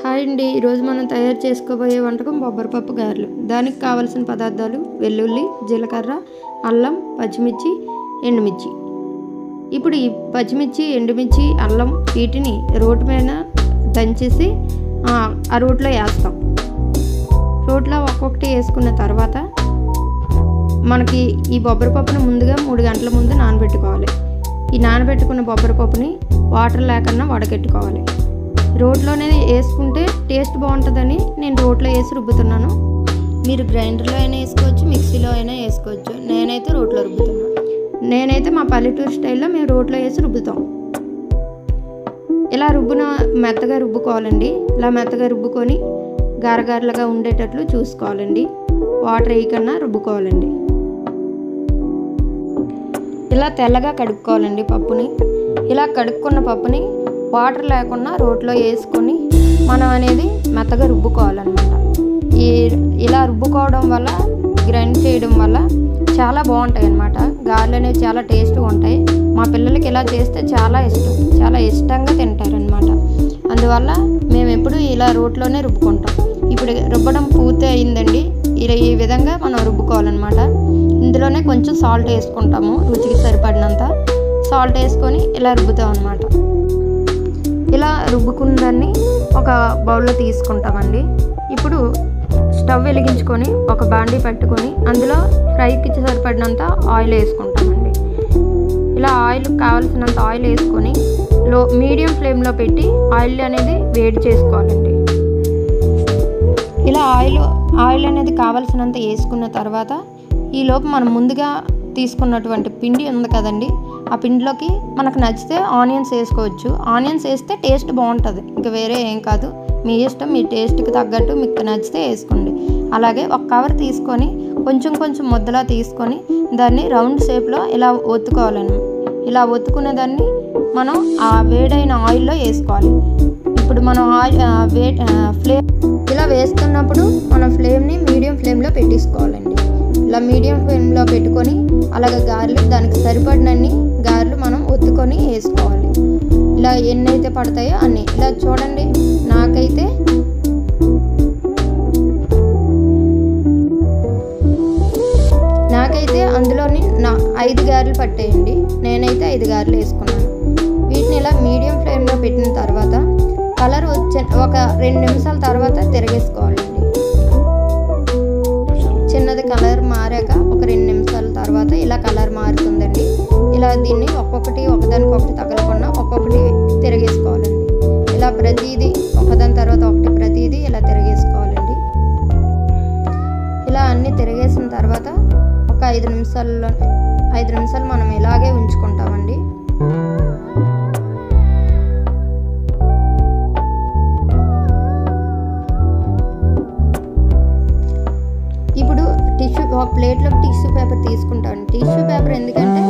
Hi అండి, ఈరోజు మనం తయారు చేసుకోబోయే వంటకం బొబ్బరపప్పు గారెలు. దానికి కావాల్సిన పదార్థాలు వెల్లుల్లి, జీలకర్ర, అల్లం, పచ్చిమిర్చి, ఎండుమిర్చి. ఇప్పుడు ఈ పచ్చిమిర్చి, ఎండుమిర్చి, అల్లం వీటిని రోటి మీద దంచేసి ఆ రోట్లో వేస్తాం. రోట్లో ఒక్కొక్కటి వేసుకున్న తర్వాత మనకి ఈ బొబ్బరపప్పును ముందుగా 3 గంటల ముందు నానబెట్టుకోవాలి. ఈ నానబెట్టుకున్న బొబ్బరపప్పుని వాటర్ లేకుండా వడకెట్టుకోవాలి. రోట్లోనే వేసుకుంటే టేస్ట్ బాగుంటుందని నేను రోట్లో వేసి రుబ్బుతున్నాను. మీరు గ్రైండర్లో అయినా వేసుకోవచ్చు, మిక్సీలో అయినా వేసుకోవచ్చు. నేనైతే రోట్లో రుబ్బుతున్నాను. నేనైతే మా పల్లెటూరు స్టైల్లో మేము రోట్లో వేసి రుబ్బుతాం. ఇలా మెత్తగా రుబ్బుకోవాలండి. ఇలా మెత్తగా రుబ్బుకొని గారగారలుగా ఉండేటట్లు చూసుకోవాలండి. వాటర్ వేయకుండా రుబ్బుకోవాలండి. ఇలా తెల్లగా కడుక్కోవాలండి పప్పుని. ఇలా కడుక్కున్న పప్పుని వాటర్ లేకుండా రోట్లో వేసుకొని మనం అనేది మెత్తగా రుబ్బుకోవాలన్నమాట. ఇలా రుబ్బుకోవడం వల్ల, గ్రైండ్ చేయడం వల్ల చాలా బాగుంటాయి అన్నమాట. గారెలు అనేవి చాలా టేస్ట్గా ఉంటాయి. మా పిల్లలకి ఇలా చేస్తే చాలా ఇష్టంగా తింటారనమాట. అందువల్ల మేము ఎప్పుడు ఇలా రోట్లోనే రుబ్బుకుంటాం. ఇప్పుడు రుబ్బడం పూర్తి అయిందండి. ఈ విధంగా మనం రుబ్బుకోవాలన్నమాట. ఇందులోనే కొంచెం సాల్ట్ వేసుకుంటాము, రుచికి సరిపడినంత సాల్ట్ వేసుకొని ఇలా రుబ్బుతాం అన్నమాట. ఇలా రుబ్బుకున్న దాన్ని ఒక బౌల్లో తీసుకుంటామండి. ఇప్పుడు స్టవ్ వెలిగించుకొని ఒక బాండీ పెట్టుకొని అందులో ఫ్రైకి సరిపడినంత ఆయిల్ వేసుకుంటామండి. ఇలా ఆయిల్ కావాల్సినంత ఆయిల్ వేసుకొని మీడియం ఫ్లేమ్లో పెట్టి ఆయిల్ అనేది వేడి చేసుకోవాలండి. ఇలా ఆయిల్ అనేది కావాల్సినంత వేసుకున్న తర్వాత ఈలోపు మనం ముందుగా తీసుకున్నటువంటి పిండి ఉంది కదండి, ఆ పిండిలోకి మనకు నచ్చితే ఆనియన్స్ వేసుకోవచ్చు. ఆనియన్స్ వేస్తే టేస్ట్ బాగుంటుంది, ఇంకా వేరే ఏం కాదు. మీ ఇష్టం, మీ టేస్ట్కి తగ్గట్టు మీకు నచ్చితే వేసుకోండి. అలాగే ఒక కవర్ తీసుకొని కొంచెం ముద్దలా తీసుకొని దాన్ని రౌండ్ షేప్లో ఇలా ఒత్తుకోవాలండి. ఇలా ఒత్తుకునే దాన్ని మనం ఆ వేడైన ఆయిల్లో వేసుకోవాలి. ఇప్పుడు మనం ఫ్లేమ్ ఇలా వేస్తున్నప్పుడు మన ఫ్లేమ్ని మీడియం ఫ్లేమ్లో పెట్టేసుకోవాలండి. ఇలా మీడియం ఫ్లేమ్లో పెట్టుకొని అలాగే గారెలు దానికి సరిపడినన్ని గారెలు మనం ఒత్తుకొని వేసుకోవాలి. ఇలా ఎన్నైతే పడతాయో అన్నీ. ఇలా చూడండి, నాకైతే అందులోని 5 గారెలు పట్టాయండి. నేనైతే 5 గారెలు వేసుకున్నాను. వీటిని ఇలా మీడియం ఫ్లేమ్లో పెట్టిన తర్వాత కలర్ ఒక 2 నిమిషాల తర్వాత తిరగేసుకోవాలండి. చిన్నది కలర్ మారాక ఒక 2 నిమిషాల తర్వాత ఇలా కలర్ మారుతుందండి. ఇలా దీన్ని ఒకదానికొకటి తగలకుండా ఒక్కొక్కటి తిరగేసుకోవాలండి. ఇలా ప్రతిదీ ఒకదాని తర్వాత ఒకటి ప్రతిదీ ఇలా తిరగేసుకోవాలండి. ఇలా అన్నీ తిరగేసిన తర్వాత ఒక 5 నిమిషాలు మనం ఇలాగే ఉంచుకుంటామండి. ఇప్పుడు ఒక ప్లేట్లోకి టిష్యూ పేపర్ తీసుకుంటామండి. టిష్యూ పేపర్ ఎందుకంటే